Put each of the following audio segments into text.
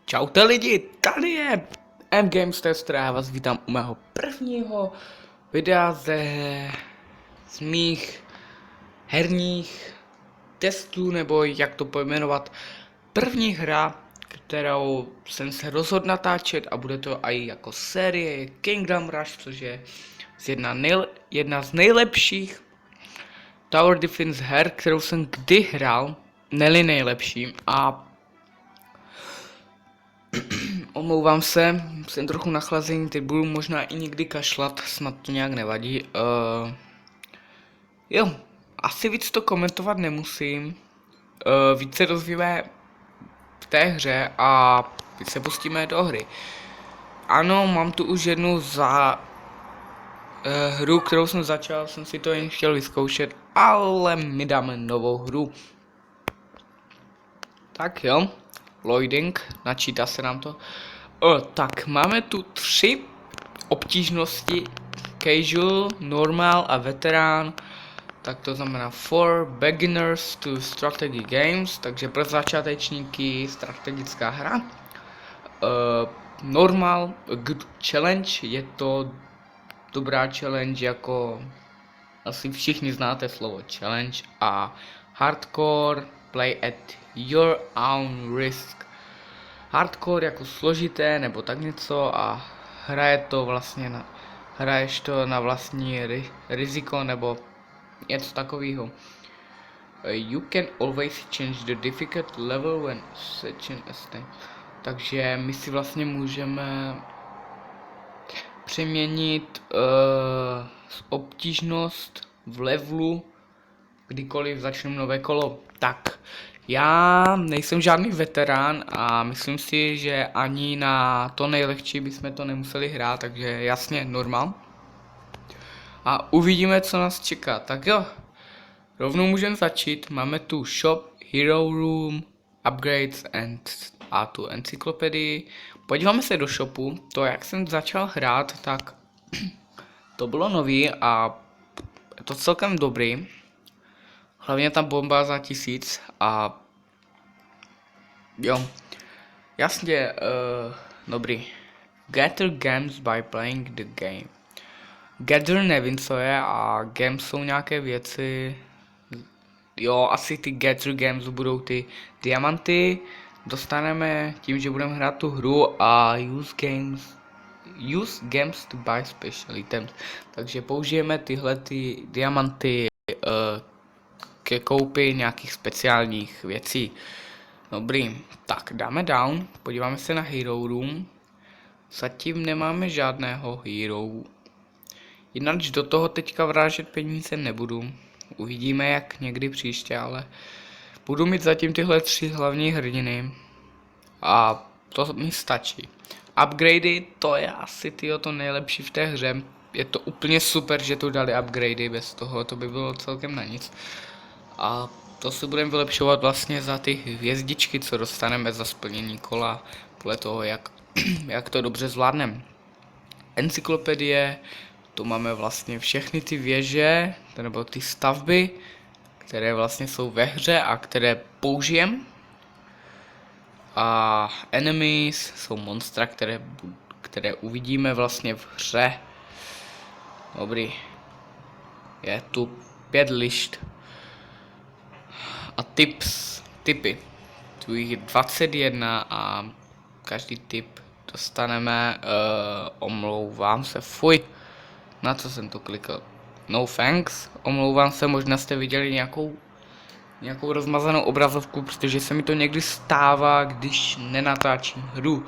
Čaute lidi, tady je M-Games Tester a já vás vítám u mého prvního videa z mých herních testů, nebo jak to pojmenovat. První hra, kterou jsem se rozhodl natáčet, a bude to i jako série, Kingdom Rush, což je jedna z nejlepších Tower Defense her, kterou jsem kdy hrál, ne-li nejlepší. A omlouvám se, jsem trochu nachlazený, teď budu možná i někdy kašlat, snad to nějak nevadí. Jo, asi víc to komentovat nemusím. Víc se dozvíme v té hře a víc se pustíme do hry. Ano, mám tu už jednu hru, kterou jsem začal, jsem si to jen chtěl vyzkoušet, ale my dáme novou hru. Tak jo, loading, načítá se nám to. Tak, máme tu 3 obtížnosti: casual, normal a veterán. Tak to znamená for beginners to strategy games, takže pro začátečníky strategická hra. Normal, good challenge, je to dobrá challenge, jako asi všichni znáte slovo challenge. A hardcore, play at your own risk. Hardcore jako složité nebo tak něco a hraješ to na vlastní riziko nebo něco takového. You can always change the difficult level when setting a stage. Takže my si vlastně můžeme přeměnit obtížnost v levelu, kdykoliv začneme nové kolo. Tak, já nejsem žádný veterán a myslím si, že ani na to nejlehčí bychom to nemuseli hrát, takže jasně, normál. A uvidíme, co nás čeká. Tak jo, rovnou můžeme začít. Máme tu shop, hero room, upgrades a tu encyklopedii. Podíváme se do shopu. To, jak jsem začal hrát, tak to bylo nový a je to celkem dobrý. Hlavně ta bomba za 1000 a jo, jasně, dobrý. Gather games by playing the game. Gather nevím, co je, a games jsou nějaké věci. Jo, asi ty gather games budou ty diamanty. Dostaneme tím, že budeme hrát tu hru, a use games to buy special items. Takže použijeme tyhle ty diamanty ke koupi nějakých speciálních věcí. Dobrý, tak dáme down, podíváme se na hero room. Zatím nemáme žádného hero. Jinak do toho teďka vrážet peníze nebudu. Uvidíme jak někdy příště, ale budu mít zatím tyhle 3 hlavní hrdiny. A to mi stačí. Upgradey, to je asi to nejlepší v té hře. Je to úplně super, že tu dali upgradey, bez toho to by bylo celkem na nic. A to si budeme vylepšovat vlastně za ty hvězdičky, co dostaneme za splnění kola, podle toho, jak to dobře zvládneme. Encyklopedie, tu máme vlastně všechny ty věže, nebo ty stavby, které vlastně jsou ve hře a které použijem. A enemies jsou monstra, které uvidíme vlastně v hře. Dobrý. Je tu 5 lišt. A tipy. Tu jich 21 a každý tip dostaneme, omlouvám se, fuj, na co jsem to klikl, no thanks, omlouvám se, možná jste viděli nějakou rozmazanou obrazovku, protože se mi to někdy stává, když nenatáčím hru.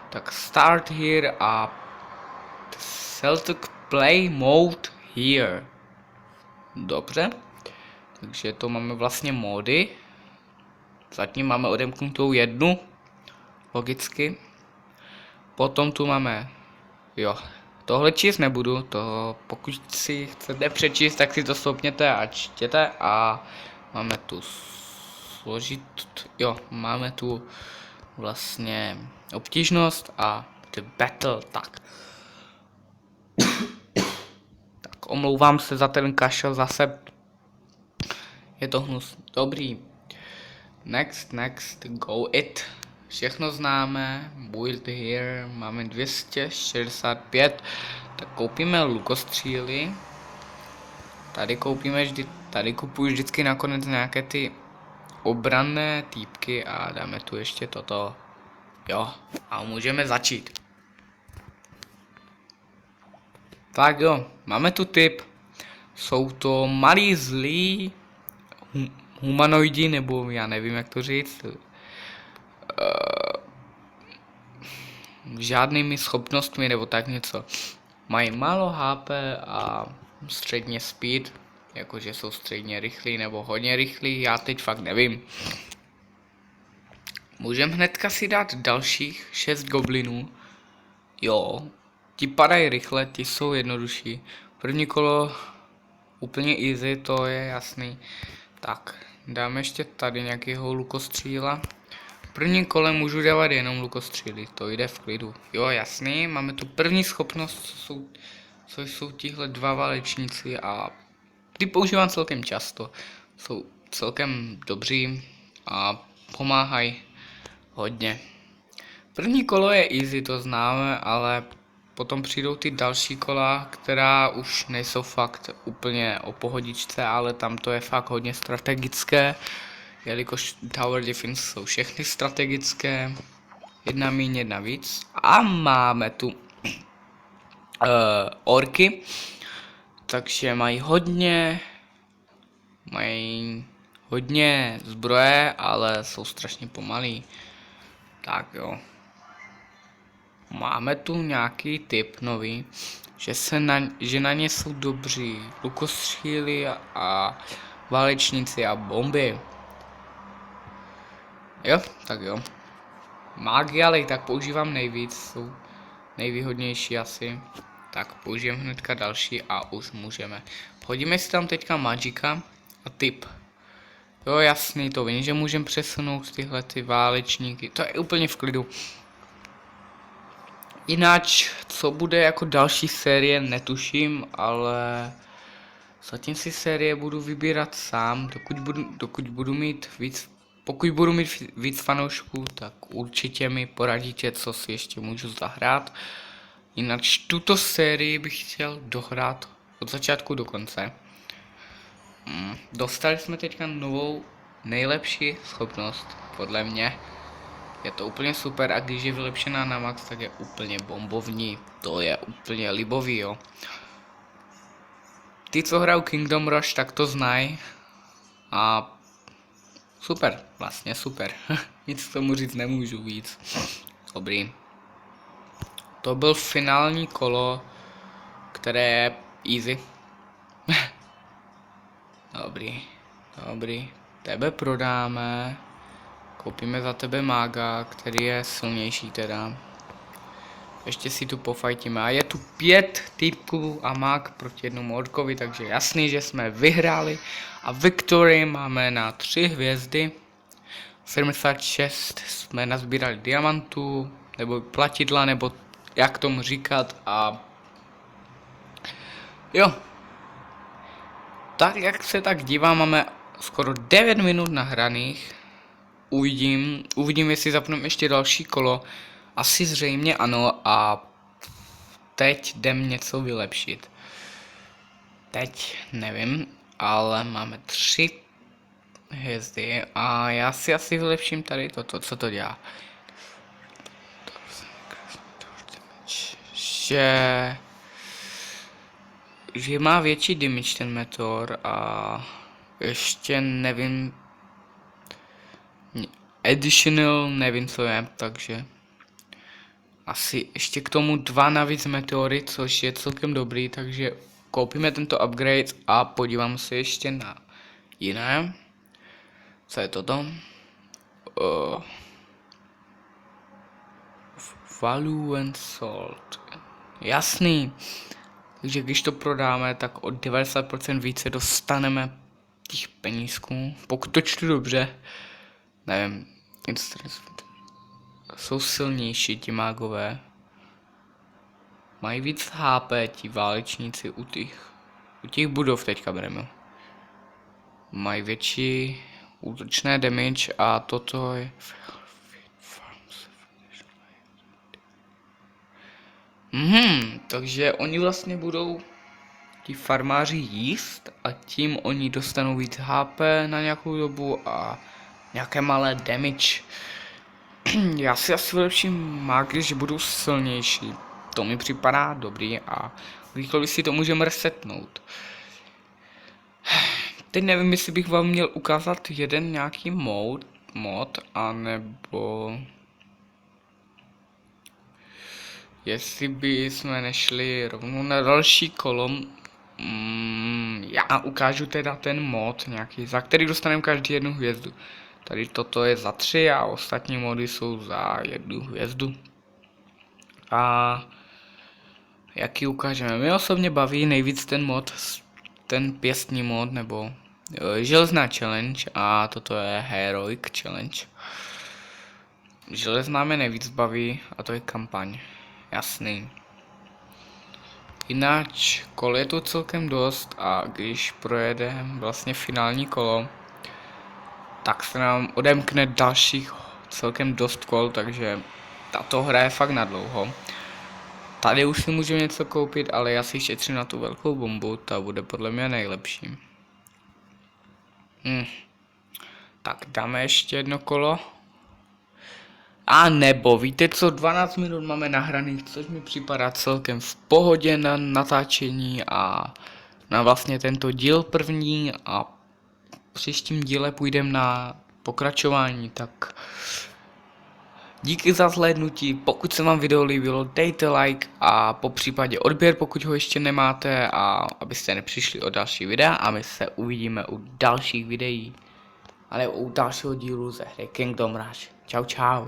Tak start here a select play mode here. Dobře. Takže to máme vlastně módy. Zatím máme odemknutou jednu. Logicky. Potom tu máme. Jo. Tohle číst nebudu. To pokud si chcete přečíst, tak si to stopněte a čtěte. A máme tu máme tu vlastně obtížnost a the battle. Tak. Tak omlouvám se za ten kašel zase. Je to hnus. Dobrý. Next, go it. všechno známe, build here, máme 265, tak koupíme lukostříly, tady kupuji vždycky nakonec nějaké ty obranné týpky a dáme tu ještě toto, jo, a můžeme začít. Tak jo, máme tu typ, jsou to malí zlí humanoidi, nebo já nevím jak to říct, žádnými schopnostmi nebo tak něco. Mají málo HP a středně speed, jakože jsou středně rychlí nebo hodně rychlí, já teď fakt nevím. Můžeme hnedka si dát dalších 6 goblinů. Jo, ti padají rychle, ti jsou jednodušší. První kolo úplně easy, to je jasný. Tak, dáme ještě tady nějakého lukostříla. V prvním kole můžu dávat jenom lukostříly, to jde v klidu. Jo, jasný, máme tu první schopnost, což jsou tihle dva válečníci a ty používám celkem často. Jsou celkem dobří a pomáhají hodně. První kolo je easy, to známe, ale potom přijdou ty další kola, která už nejsou fakt úplně o pohodičce, ale tam to je fakt hodně strategické, jelikož Tower Defense jsou všechny strategické, jedna míň, jedna víc. A máme tu orky, takže mají hodně zbroje, ale jsou strašně pomalí. Tak jo. Máme tu nějaký typ nový, že na ně jsou dobří lukostříly a válečníci a bomby. Jo, tak jo. Mágy, ale i tak používám nejvíc, jsou nejvýhodnější asi. Tak použijeme hnedka další a už můžeme. Hodíme si tam teďka magika a typ. Jo, jasný, to vím, že můžeme přesunout tyhle ty válečníky, to je úplně v klidu. Jináč, co bude jako další série, netuším, ale zatím si série budu vybírat sám, pokud budu mít víc fanoušků, tak určitě mi poradíte, co si ještě můžu zahrát. Jinak tuto sérii bych chtěl dohrát od začátku do konce. Dostali jsme teďka novou nejlepší schopnost, podle mě. Je to úplně super a když je vylepšená na max, tak je úplně bombovní. To je úplně libový, jo. Ty, co hrajou Kingdom Rush, tak to znají. A super, vlastně super. Nic k tomu říct nemůžu víc. Dobrý. To byl finální kolo, které je easy. Dobrý. Tebe prodáme. Koupíme za tebe mága, který je silnější teda. Ještě si tu pofajtíme. A je tu 5 typků a mág proti jednomu orkovi, takže jasný, že jsme vyhráli. A victory máme na 3 hvězdy. 76 jsme nazbírali diamantů, nebo platidla, nebo jak tomu říkat. A jo. Tak jak se tak dívám, máme skoro 9 minut nahraných. Uvidím, jestli zapneme ještě další kolo. Asi zřejmě ano a teď jdem něco vylepšit. Teď nevím, ale máme 3 hvězdy a já si asi vylepším tady toto, co to dělá. Že má větší damage ten meteor a ještě nevím, additional nevím co je, takže asi ještě k tomu 2 navíc meteory, což je celkem dobrý, takže koupíme tento upgrade a podívám se ještě na jiné. Co je toto? Value and salt. Jasný. Takže když to prodáme, tak o 90% více dostaneme těch penízků. Pokud to čtu dobře. Nevím. Jsou silnější ti mágové. Mají víc HP ti válečníci u těch budov teďka bereme. Mají větší útočné damage a toto je Takže oni vlastně budou ti farmáři jíst a tím oni dostanou víc HP na nějakou dobu a nějaké malé damage. Já si asi vylepším mágy, že budou silnější. To mi připadá dobrý a rychle si to můžeme resetnout. Teď nevím, jestli bych vám měl ukázat jeden nějaký mod, anebo jestli by jsme nešli rovnou na další kolo. Já ukážu teda ten mod nějaký, za který dostaneme každý jednu hvězdu. Tady toto je za 3 a ostatní mody jsou za 1 hvězdu. A jaký ukážeme? Mě osobně baví nejvíc ten mod, ten pěstní mod, nebo železná challenge a toto je heroic challenge. Železná mě nejvíc baví a to je kampaň. Jasný. Jináč kol je tu celkem dost a když projedeme vlastně finální kolo, tak se nám odemkne dalších celkem dost kol, takže tato hra je fakt na dlouho. Tady už si můžeme něco koupit, ale já si šetřím na tu velkou bombu, ta bude podle mě nejlepší. Tak dáme ještě jedno kolo. A nebo víte co, 12 minut máme nahraných, což mi připadá celkem v pohodě na natáčení a na vlastně tento díl první a v příštím díle půjdeme na pokračování, tak díky za zhlédnutí, pokud se vám video líbilo, dejte like a po případě odběr, pokud ho ještě nemáte a abyste nepřišli o další videa a my se uvidíme u dalších videí, ale u dalšího dílu ze hry Kingdom Rush. Čau čau.